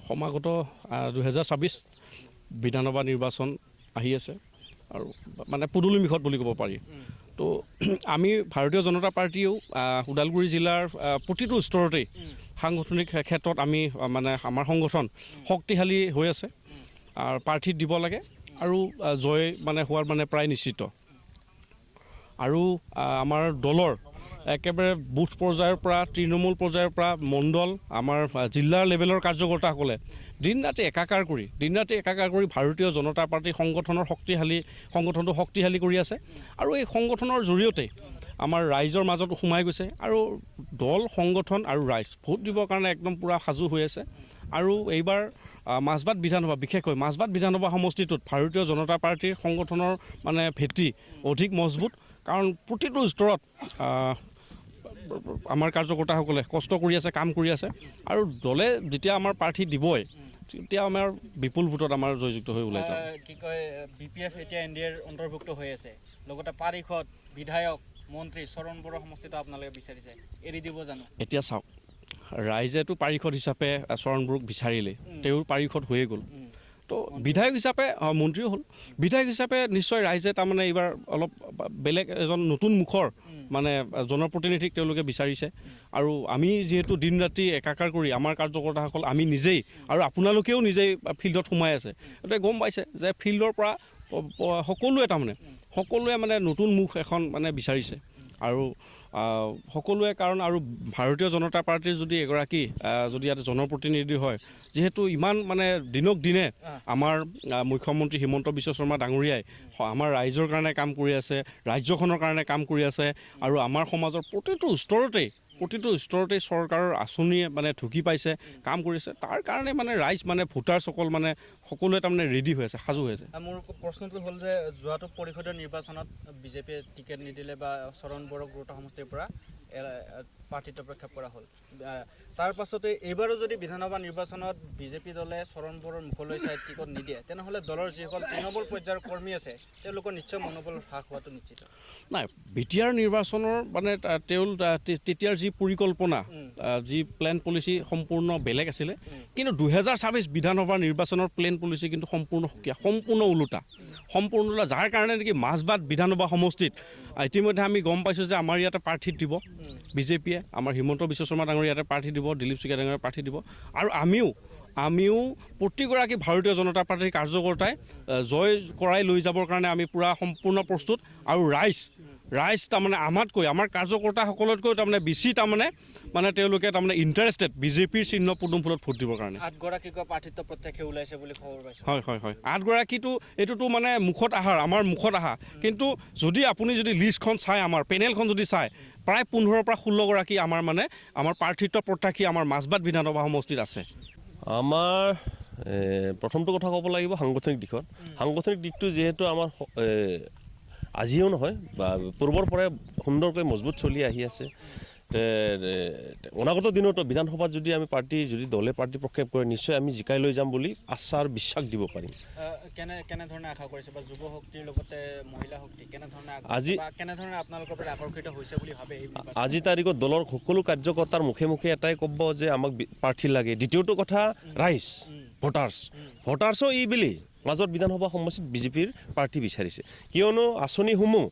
সমাগত 2026 বিধানসভা নিৰ্বাচন আহি আছে আৰু মানে পদূলি মুখত বুলি ক'ব পাৰি। তো আমি ভাৰতীয় জনতা পাৰ্টীয়েও ওদালগুৰি জিলাৰ প্ৰতিটো স্তৰতেই সাংগঠনিক ক্ষেত্ৰত আমি মানে আমাৰ সংগঠন শক্তিশালী হৈ আছে আৰু প্ৰাৰ্থী দিব লাগে আৰু জয় মানে হোৱাৰ মানে প্ৰায় নিশ্চিত। আৰু আমাৰ দলৰ একেবাৰে বুথ পৰ্যায়ৰ পৰা তৃণমূল পৰ্যায়ৰ পৰা মণ্ডল আমাৰ জিলাৰ লেভেলৰ কাৰ্যকৰ্তাসকলে দিন ৰাতি একাকাৰ কৰি ভাৰতীয় জনতা পাৰ্টীৰ সংগঠনটো শক্তিশালী কৰি আছে আৰু এই সংগঠনৰ জৰিয়তে আমাৰ ৰাইজৰ মাজত সোমাই গৈছে আৰু দল সংগঠন আৰু ৰাইজ ভোট দিবৰ কাৰণে একদম পূৰা সাজু হৈ আছে। আৰু এইবাৰ মাজবাট বিধানসভা বিশেষকৈ মাজবাট বিধানসভা সমষ্টিটোত ভাৰতীয় জনতা পাৰ্টীৰ সংগঠনৰ মানে ভেটি অধিক মজবুত, কাৰণ প্ৰতিটো স্তৰত আমাৰ কাৰ্যকৰ্তাসকলে কষ্ট কৰি আছে, কাম কৰি আছে আৰু দলে যেতিয়া আমাৰ প্ৰাৰ্থী দিবই তেতিয়া আমাৰ বিপুল ভোটত আমাৰ জয়যুক্ত হৈ ওলাই যাব। কি কয় BPF এতিয়া NDAৰ অন্তৰ্ভুক্ত হৈ আছে, লগতে পাৰিষদ বিধায়ক মন্ত্ৰী চৰণ বড়ো সমষ্টিটো আপোনালোকে বিচাৰিছে, এৰি দিব জানো? এতিয়া চাওক, ৰাইজেতো পাৰিষদ হিচাপে চৰণ বড়োক বিচাৰিলে, তেওঁৰ পাৰিষদ হৈয়ে গ'ল। তো বিধায়ক হিচাপে মন্ত্ৰীও হ'ল, বিধায়ক হিচাপে নিশ্চয় ৰাইজে তাৰমানে এইবাৰ অলপ বেলেগ এজন নতুন মুখৰ মানে জনপ্ৰতিনিধিক তেওঁলোকে বিচাৰিছে। আৰু আমি যিহেতু দিন ৰাতি একাকাৰ কৰি আমাৰ কাৰ্যকৰ্তাসকল আমি নিজেই আৰু আপোনালোকেও নিজেই ফিল্ডত সোমাই আছে, গতিকে গম পাইছে যে ফিল্ডৰ পৰা সকলোৱে মানে নতুন মুখ এখন মানে বিচাৰিছে। আৰু সকলোৱে কাৰণ আৰু ভাৰতীয় জনতা পাৰ্টীৰ যদি এগৰাকী যদি ইয়াতে জনপ্ৰতিনিধি হয়, যিহেতু ইমান মানে দিনক দিনে আমাৰ মুখ্যমন্ত্ৰী হিমন্ত বিশ্ব শৰ্মা ডাঙৰীয়াই আমাৰ ৰাইজৰ কাৰণে কাম কৰি আছে, ৰাজ্যখনৰ কাৰণে কাম কৰি আছে আৰু আমাৰ সমাজৰ প্ৰতিটো স্তৰতে চৰকাৰৰ আঁচনিয়ে মানে ঢুকি পাইছে, কাম কৰিছে। তাৰ কাৰণে মানে ৰাইজ মানে ভোটাৰসকল মানে সকলোৱে তাৰমানে ৰেডি হৈ আছে, সাজু হৈ আছে। মোৰ প্ৰশ্নটো হ'ল যে যোৱাটো পৰিষদৰ নিৰ্বাচনত বিজেপিয়ে টিকেট নিদিলে বা চৰণ বড়ো গুৰুত্ব সমষ্টিৰ পৰা প্ৰাৰ্থিত্ব প্ৰক্ষেপ কৰা হ'ল। তাৰ পাছতে এইবাৰো যদি বিধানসভা নিৰ্বাচনত বিজেপি দলে চৰণ বড়োৰ মুখলৈ চাই টিকট নিদিয়ে, তেনেহ'লে দলৰ যিসকল তৃণমূল পৰ্যায়ৰ কৰ্মী আছে তেওঁলোকৰ নিশ্চয় মনোবল হ্ৰাস হোৱাটো নিশ্চিত। নাই, বিটিআৰ নিৰ্বাচনৰ মানে তেতিয়াৰ যি পৰিকল্পনা, যি প্লেন পলিচি সম্পূৰ্ণ বেলেগ আছিলে, কিন্তু 2026 বিধানসভা নিৰ্বাচনৰ প্লেন পলিচি কিন্তু সম্পূৰ্ণ ওলোটা, যাৰ কাৰণে নেকি মাজবাট বিধানসভা সমষ্টিত ইতিমধ্যে আমি গম পাইছোঁ যে আমাৰ ইয়াতে প্ৰাৰ্থী দিব বিজেপিয়ে, আমাৰ হিমন্ত বিশ্ব শৰ্মা ডাঙৰীয়া ইয়াতে প্ৰাৰ্থী দিব, দিলীপ শইকীয়া ডাঙৰীয়া প্ৰাৰ্থী দিব। আৰু আমিও প্ৰতিগৰাকী ভাৰতীয় জনতা পাৰ্টীৰ কাৰ্যকৰ্তাই জয় কৰাই লৈ যাবৰ কাৰণে আমি পূৰা সম্পূৰ্ণ প্ৰস্তুত। আৰু ৰাইজ তাৰমানে আমাতকৈ, আমাৰ কাৰ্যকৰ্তাসকলতকৈ তাৰমানে বেছি মানে তেওঁলোকে তাৰমানে ইণ্টাৰেষ্টেড বিজেপিৰ চিহ্ন পদুম ফুলত ভোট দিবৰ কাৰণে। 8গৰাকীকৈ প্ৰাৰ্থিত্ব প্ৰত্যাশী ওলাইছে বুলি খবৰ পাইছোঁ। হয়, 8গৰাকীটো এইটোতো মানে আমাৰ মুখত আহা, কিন্তু আপুনি যদি লিষ্টখন চাই, আমাৰ পেনেলখন যদি চাই, প্ৰায় 15 পৰা 16গৰাকী আমাৰ প্ৰাৰ্থিত্ব প্ৰত্যাশী আমাৰ মাজবাট বিধানসভা সমষ্টিত আছে। আমাৰ প্ৰথমটো কথা ক'ব লাগিব সাংগঠনিক দিশটো যিহেতু আমাৰ আজিও নহয় বা পূৰ্বৰ পৰাই সুন্দৰকৈ মজবুত চলি আহি আছে। অনাগত দিনতো বিধানসভাত যদি আমি দলে প্ৰাৰ্থী প্ৰক্ষেপ কৰে, নিশ্চয় আমি জিকাই লৈ যাম বুলি আশা আৰু বিশ্বাস দিব পাৰিম। কেনেধৰণে আশা কৰিছে বা যুৱ শক্তিৰ লগতে মহিলা শক্তি কেনেধৰণে আপোনালোকৰ পৰা আকৰ্ষিত হৈছে বুলি ভাবে? আজি তাৰিখত দলৰ সকলো কাৰ্যকৰ্তাৰ মুখে এটাই ক'ব যে আমাক প্ৰাৰ্থী লাগে। দ্বিতীয়টো কথা ৰাইজ, ভোটাৰ্ছো বুলি মাজত বিধানসভা সমষ্টিত বিজেপিৰ প্ৰাৰ্থী বিচাৰিছে, কিয়নো আঁচনিসমূহ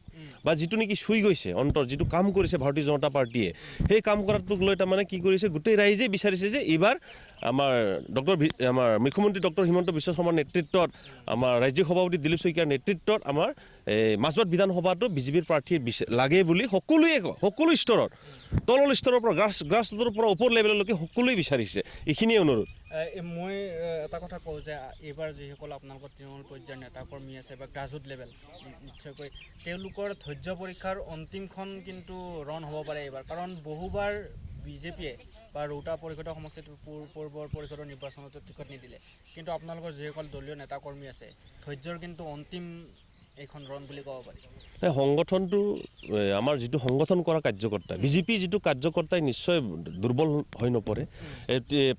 বা যিটো নেকি চুই গৈছে যিটো কাম কৰিছে ভাৰতীয় জনতা পাৰ্টীয়ে, সেই কাম কৰাটোক লৈ তাৰমানে কি কৰিছে, গোটেই ৰাইজেই বিচাৰিছে যে এইবাৰ আমাৰ মুখ্যমন্ত্ৰী ডক্টৰ হিমন্ত বিশ্ব শৰ্মাৰ নেতৃত্বত, আমাৰ ৰাজ্যিক সভাপতি দিলীপ শইকীয়াৰ নেতৃত্বত আমাৰ মাজবাট বিধানসভাটো বিজেপিৰ প্ৰাৰ্থী লাগে বুলি সকলো স্তৰত, তলৰ স্তৰৰ পৰা গ্ৰাছ ৰুটৰ পৰা ওপৰ লেভেললৈকে সকলোৱে বিচাৰিছে। এইখিনিয়ে অনুৰোধ। মই এটা কথা কওঁ যে এইবাৰ যিসকল আপোনালোকৰ তৃণমূল পৰ্যায়ৰ নেতাকৰ্মী আছে বা গ্ৰাছৰুট লেভেল, নিশ্চয়কৈ তেওঁলোকৰ ধৈৰ্য পৰীক্ষাৰ অন্তিমখন কিন্তু ৰণ হ'ব পাৰে এইবাৰ, কাৰণ বহুবাৰ বিজেপিয়ে বা ৰৌতা পৰিষদৰ সমষ্টিত পূৰ্বৰ পৰিষদৰ নিৰ্বাচনত টিকট নিদিলে, কিন্তু আপোনালোকৰ যিসকল দলীয় নেতাকৰ্মী আছে ধৈৰ্যৰ কিন্তু অন্তিম এইখন ৰণ বুলি ক'ব পাৰি? এই সংগঠনটো আমাৰ যিটো সংগঠন কৰা কাৰ্যকৰ্তা বিজেপি যিটো কাৰ্যকৰ্তাই নিশ্চয় দুৰ্বল হৈ নপৰে।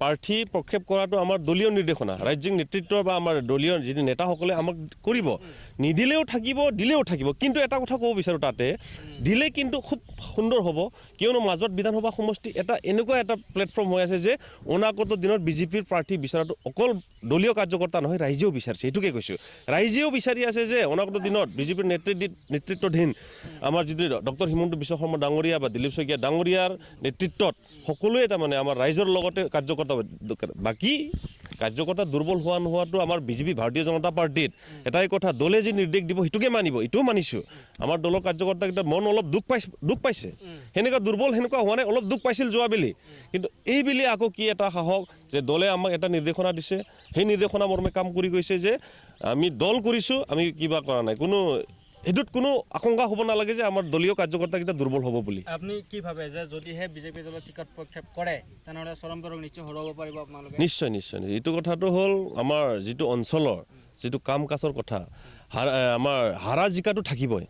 প্ৰাৰ্থী প্ৰক্ষেপ কৰাটো আমাৰ দলীয় নিৰ্দেশনা, ৰাজ্যিক নেতৃত্ব বা আমাৰ দলীয় যিটো নেতাসকলে আমাক কৰিব, নিদিলেও থাকিব দিলেও থাকিব। কিন্তু এটা কথা ক'ব বিচাৰোঁ, তাতে দিলে কিন্তু খুব সুন্দৰ হ'ব, কিয়নো মাজবাট বিধানসভা সমষ্টি এটা এনেকুৱা এটা প্লেটফৰ্ম হৈ আছে যে অনাগত দিনত বিজেপিৰ প্ৰাৰ্থী বিচৰাটো অকল দলীয় কাৰ্যকৰ্তা নহয়, ৰাইজেও বিচাৰিছে। এইটোকে কৈছোঁ, ৰাইজেও বিচাৰি আছে যে অনাগত দিনত বিজেপিৰ নেতৃত্বাধীন আমাৰ যিটো ডক্টৰ হিমন্ত বিশ্ব শৰ্মা ডাঙৰীয়া বা দিলীপ শইকীয়া ডাঙৰীয়াৰ নেতৃত্বত সকলোৱে তাৰমানে আমাৰ ৰাইজৰ লগতে কাৰ্যকৰ্তা, বাকী কাৰ্যকৰ্তা দুৰ্বল হোৱা নোহোৱাটো আমাৰ বিজেপি ভাৰতীয় জনতা পাৰ্টিত এটাই কথা, দলে যি নিৰ্দেশ দিব সেইটোকে মানিব, এইটোও মানিছোঁ। আমাৰ দলৰ কাৰ্যকৰ্তাকেইটা মন অলপ দুখ পাইছে, সেনেকুৱা দুৰ্বল সেনেকুৱা হোৱা নাই, অলপ দুখ পাইছিল যোৱাবেলি। কিন্তু এইবেলি আকৌ কি এটা সাহস যে দলে আমাক এটা নিৰ্দেশনা দিছে, সেই নিৰ্দেশনা মৰ্মে কাম কৰি গৈছে যে আমি দল কৰিছোঁ, আমি কিবা কৰা নাই। সেইটোত কোনো আশংকা হ'ব নালাগে যে আমাৰ দলীয় কাৰ্যকৰ্তাকেইটা দুৰ্বল হ'ব বুলি। আপুনি কি ভাবে যে যদিহে বিজেপি দলে টিকট প্ৰক্ষেপ কৰে তেনেহ'লে চৰণ বৰক নিশ্চয় হৰুৱাব পাৰিব আপোনালোকে? নিশ্চয় নিশ্চয়। এইটো কথাটো হ'ল আমাৰ যিটো অঞ্চলৰ যিটো কাম কাজৰ কথা, আমাৰ হাৰা জিকাটো থাকিবই।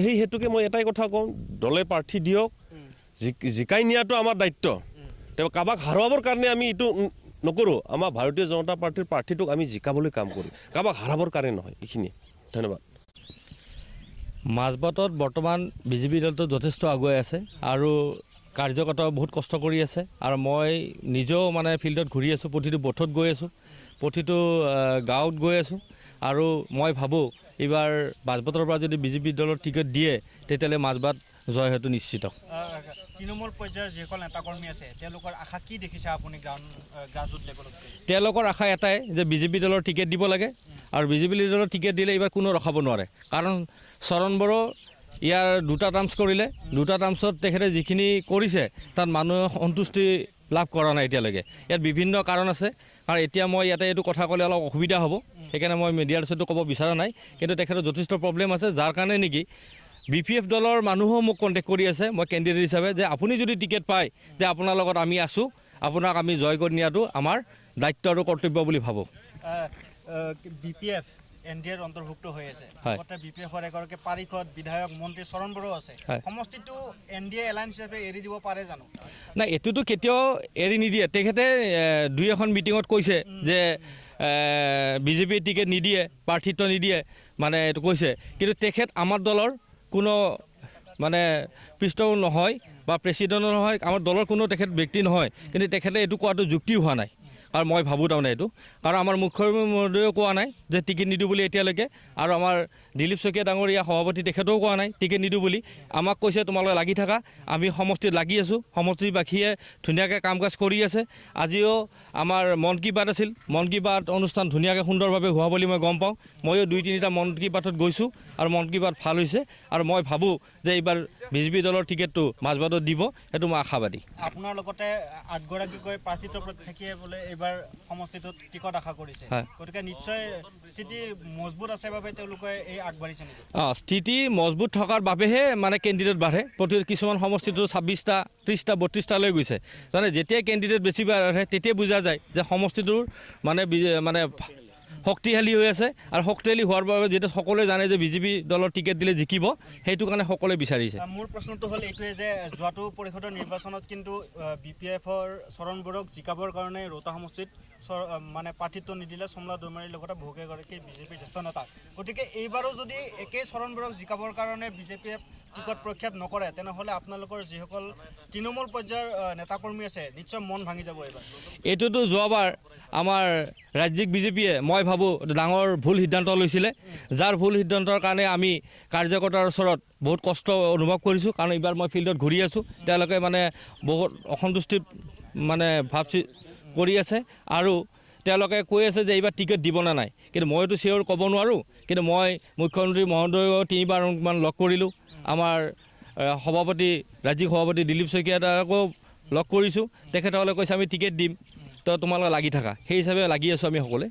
সেই হেতুকে মই এটাই কথা কওঁ, দলে প্ৰাৰ্থী দিয়ক, জিকাই নিয়াটো আমাৰ দায়িত্ব। তেওঁ কাৰোবাক হাৰুৱাবৰ কাৰণে আমি এইটো নকৰোঁ। আমাৰ ভাৰতীয় জনতা পাৰ্টিৰ প্ৰাৰ্থীটোক আমি জিকাবলৈ কাম কৰিম, কাৰোবাক হাৰাবৰ কাৰণে নহয়। এইখিনিয়ে, ধন্যবাদ। মাজবাটত বৰ্তমান বিজেপি দলটো যথেষ্ট আগুৱাই আছে আৰু কাৰ্যকৰ্তাও বহুত কষ্ট কৰি আছে। আৰু মই নিজেও মানে ফিল্ডত ঘূৰি আছোঁ, প্ৰতিটো বুথত গৈ আছোঁ, প্ৰতিটো গাঁৱত গৈ আছোঁ। আৰু মই ভাবোঁ এইবাৰ মাজবাটৰ পৰা যদি বিজেপি দলৰ টিকেট দিয়ে তেতিয়াহ'লে মাজবাট জয় হয়তো নিশ্চিত। তৃণমূল পৰ্যায়ৰ যিসকল নেতাকৰ্মী আছে তেওঁলোকৰ আশা কি দেখিছে আপুনি গ্ৰাছৰুট লেভেলত? তেওঁলোকৰ আশা এটাই যে বিজেপি দলৰ টিকেট দিব লাগে, আৰু বিজেপি দলৰ টিকেট দিলে এইবাৰ কোনো ৰখাব নোৱাৰে। কাৰণ চৰণ বড়ো ইয়াৰ 2টা টাৰ্মছ কৰিলে, 2টা টাৰ্মছত তেখেতে যিখিনি কৰিছে তাত মানুহে সন্তুষ্টি লাভ কৰা নাই এতিয়ালৈকে। ইয়াত বিভিন্ন কাৰণ আছে, কাৰণ এতিয়া মই ইয়াতে এইটো কথা ক'লে অলপ অসুবিধা হ'ব, সেইকাৰণে মই মিডিয়াৰ ওচৰতো ক'ব বিচৰা নাই। কিন্তু তেখেতৰ যথেষ্ট প্ৰব্লেম আছে, যাৰ কাৰণে নেকি BPF দলৰ মানুহো মোক কণ্টেক্ট কৰি আছে, মই কেণ্ডিডেট হিচাপে, যে আপুনি যদি টিকেট পায় যে আপোনাৰ লগত আমি আছোঁ, আপোনাক আমি জয় কৰি নিয়াটো আমাৰ দায়িত্ব আৰু কৰ্তব্য বুলি ভাবোঁ। BPF NDAৰ অন্তৰ্ভুক্ত হৈ আছে, হয়। লগতে BPFৰ এগৰাকী পাৰিষদ বিধায়ক মন্ত্ৰী চৰণ বড়ো আছে। হয়। সমষ্টিটো NDA এলায়েন্স হিচাপে এৰি দিব পাৰে জানো? নাই, এইটোতো কেতিয়াও এৰি নিদিয়ে। তেখেতে 2-এখন মিটিঙত কৈছে যে বিজেপি টিকেট নিদিয়ে, প্ৰাৰ্থিত্ব নিদিয়ে, মানে এইটো কৈছে। কিন্তু তেখেত আমাৰ দলৰ কোনো মানে পৃষ্ঠও নহয় বা প্ৰেচিডেণ্টো নহয়, আমাৰ দলৰ কোনো তেখেত ব্যক্তি নহয়। কিন্তু তেখেতে এইটো কোৱাটো যুক্তি হোৱা নাই। আৰু মই ভাবোঁ তাৰমানে এইটো, কাৰণ আমাৰ মুখ্যমন্ত্ৰী মহোদয়েও কোৱা নাই যে টিকেট নিদিওঁ বুলি এতিয়ালৈকে, আৰু আমাৰ দিলীপ শইকীয়া ডাঙৰীয়া সভাপতি তেখেতেও কোৱা নাই টিকেট নিদিওঁ বুলি। আমাক কৈছে তোমালোকে লাগি থাকা, আমি সমষ্টিত লাগি আছোঁ, সমষ্টিবাসীয়ে ধুনীয়াকৈ কাম কাজ কৰি আছে। আজিও আমাৰ মন কী বাত আছিল, মন কী বাত অনুষ্ঠান ধুনীয়াকৈ সুন্দৰভাৱে হোৱা বুলি মই গম পাওঁ। ময়ো 2-3টা মন কী বাতত গৈছোঁ আৰু মন কী বাত ভাল হৈছে। আৰু মই ভাবোঁ যে এইবাৰ বিজেপি দলৰ টিকেটটো মাজবাটত দিব, সেইটো মই আশাবাদী। আপোনাৰ লগতে 8গৰাকীকৈ প্ৰাৰ্থিত্ব প্ৰত্যাশীয়ে বোলে এইবাৰ সমষ্টিটোত টিকট আশা কৰিছে, গতিকে নিশ্চয় স্থিতি মজবুত আছে বাবে তেওঁলোকে এই আগবাঢ়িছে নেকি? স্থিতি মজবুত থকাৰ বাবেহে মানে কেণ্ডিডেট বাঢ়ে। কিছুমান সমষ্টিটো 26টা, 30টা, 32টালৈ গৈছে। মানে যেতিয়াই কেণ্ডিডেট বেছি বাঢ়ে তেতিয়াই বুজা যায় যে সমষ্টিটোৰ মানে শক্তিশালী হৈ আছে। আৰু শক্তিশালী হোৱাৰ বাবে যেতিয়া সকলোৱে জানে যে বিজেপি দলৰ টিকেট দিলে জিকিব, সেইটো কাৰণে সকলোৱে বিচাৰিছে। মোৰ প্ৰশ্নটো হ'ল এইটোৱে যে যোৱাটো পৰিষদৰ নিৰ্বাচনত কিন্তু BPFৰ চৰণ বড়োক জিকাবৰ কাৰণে ৰৌতা সমষ্টিত মানে প্ৰাৰ্থিত্ব নিদিলে চমলা দৈমাৰীৰ লগতে বহুকেইগৰাকী বিজেপিৰ জ্যেষ্ঠ নেতা। গতিকে এইবাৰো যদি একেই চৰণ বড়োক জিকাবৰ কাৰণে বিজেপিয়ে টিকট প্ৰক্ষেপ নকৰে তেনেহ'লে আপোনালোকৰ যিসকল তৃণমূল পৰ্যায়ৰ নেতাকৰ্মী আছে নিশ্চয় মন ভাঙি যাব এইবাৰ। এইটোতো যোৱাবাৰ আমাৰ ৰাজ্যিক বিজেপিয়ে মই ভাবোঁ ডাঙৰ ভুল সিদ্ধান্ত লৈছিলে, যাৰ ভুল সিদ্ধান্তৰ কাৰণে আমি কাৰ্যকৰ্তাৰ ওচৰত বহুত কষ্ট অনুভৱ কৰিছোঁ। কাৰণ এইবাৰ মই ফিল্ডত ঘূৰি আছোঁ, তেওঁলোকে মানে বহুত অসন্তুষ্টি মানে ভাৱ কৰি আছে, আৰু তেওঁলোকে কৈ আছে যে এইবাৰ টিকেট দিব নে নাই। কিন্তু মইতো চিয়ৰ ক'ব নোৱাৰোঁ। কিন্তু মই মুখ্যমন্ত্ৰী মহোদয়ক 3বাৰমান লগ কৰিলোঁ, আমাৰ সভাপতি ৰাজ্যিক সভাপতি দিলীপ শইকীয়াকো লগ কৰিছোঁ। তেখেতসকলে কৈছে আমি টিকেট দিম, তো তোমালোকে লাগি থাকা। সেই হিচাপে লাগি আছোঁ আমি সকলোৱে।